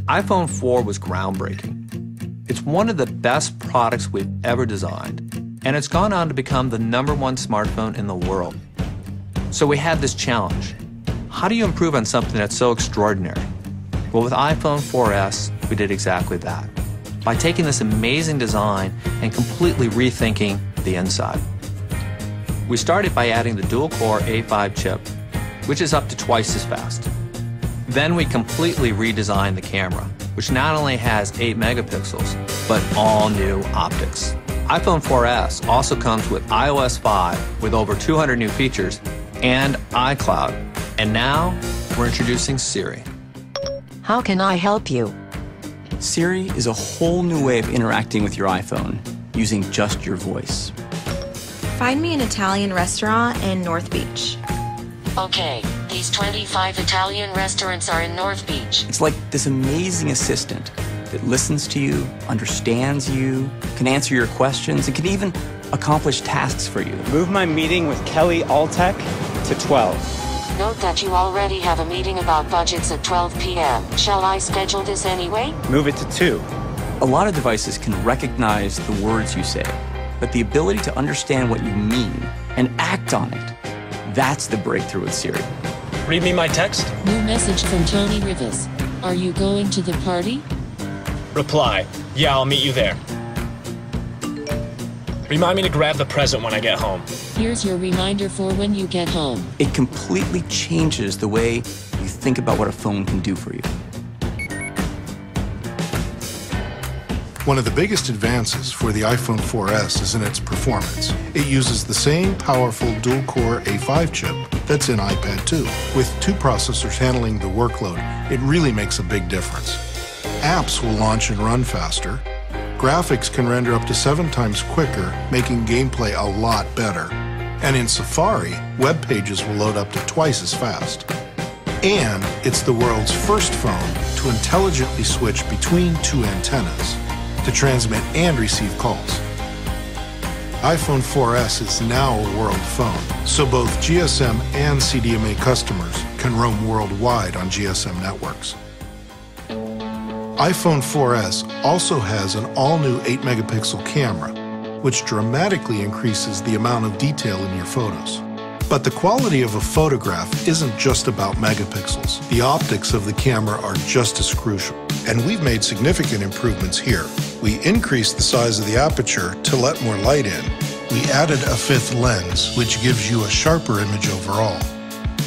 iPhone 4 was groundbreaking. It's one of the best products we've ever designed, and it's gone on to become the #1 smartphone in the world. So we had this challenge. How do you improve on something that's so extraordinary? Well, with iPhone 4S, we did exactly that, by taking this amazing design and completely rethinking the inside. We started by adding the dual-core A5 chip, which is up to twice as fast. Then we completely redesigned the camera, which not only has 8 megapixels, but all new optics. iPhone 4S also comes with iOS 5 with over 200 new features and iCloud. And now we're introducing Siri. How can I help you? Siri is a whole new way of interacting with your iPhone using just your voice. Find me an Italian restaurant in North Beach. Okay, these 25 Italian restaurants are in North Beach. It's like this amazing assistant that listens to you, understands you, can answer your questions, and can even accomplish tasks for you. Move my meeting with Kelly Alltech to 12. Note that you already have a meeting about budgets at 12 p.m. Shall I schedule this anyway? Move it to 2. A lot of devices can recognize the words you say, but the ability to understand what you mean and act on it, that's the breakthrough with Siri. Read me my text. New message from Tony Rivas. Are you going to the party? Reply. Yeah, I'll meet you there. Remind me to grab the present when I get home. Here's your reminder for when you get home. It completely changes the way you think about what a phone can do for you. One of the biggest advances for the iPhone 4S is in its performance. It uses the same powerful dual-core A5 chip that's in iPad 2. With 2 processors handling the workload, it really makes a big difference. Apps will launch and run faster. Graphics can render up to 7 times quicker, making gameplay a lot better. And in Safari, web pages will load up to twice as fast. And it's the world's first phone to intelligently switch between 2 antennas to transmit and receive calls. iPhone 4S is now a world phone, so both GSM and CDMA customers can roam worldwide on GSM networks. iPhone 4S also has an all-new 8-megapixel camera, which dramatically increases the amount of detail in your photos. But the quality of a photograph isn't just about megapixels. The optics of the camera are just as crucial, and we've made significant improvements here. We increased the size of the aperture to let more light in. We added a 5th lens, which gives you a sharper image overall.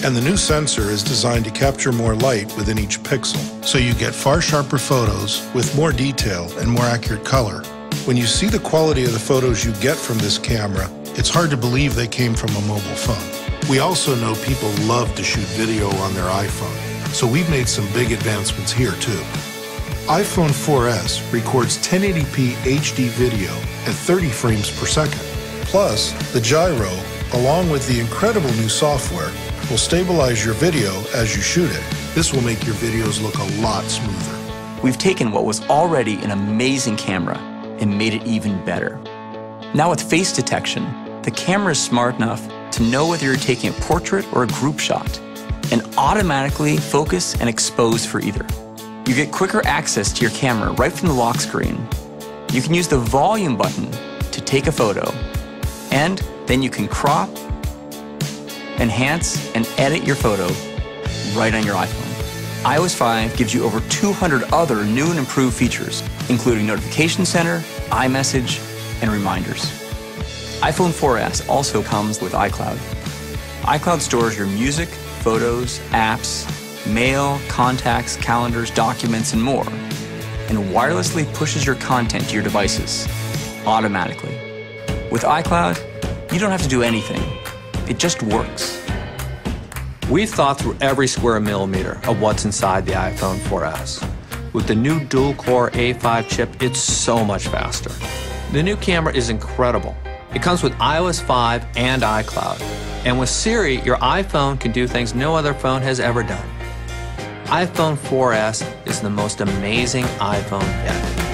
And the new sensor is designed to capture more light within each pixel, so you get far sharper photos with more detail and more accurate color. When you see the quality of the photos you get from this camera, it's hard to believe they came from a mobile phone. We also know people love to shoot video on their iPhone, so we've made some big advancements here too. iPhone 4S records 1080p HD video at 30 frames per second. Plus, the gyro, along with the incredible new software, will stabilize your video as you shoot it. This will make your videos look a lot smoother. We've taken what was already an amazing camera and made it even better. Now with face detection, the camera is smart enough to know whether you're taking a portrait or a group shot and automatically focus and expose for either. You get quicker access to your camera right from the lock screen. You can use the volume button to take a photo, and then you can crop, enhance, and edit your photo right on your iPhone. iOS 5 gives you over 200 other new and improved features, including Notification Center, iMessage, and reminders. iPhone 4S also comes with iCloud. iCloud stores your music, photos, apps, mail, contacts, calendars, documents, and more, and wirelessly pushes your content to your devices automatically. With iCloud, you don't have to do anything. It just works. We've thought through every square millimeter of what's inside the iPhone 4S. With the new dual-core A5 chip, it's so much faster. The new camera is incredible. It comes with iOS 5 and iCloud. And with Siri, your iPhone can do things no other phone has ever done. iPhone 4S is the most amazing iPhone yet.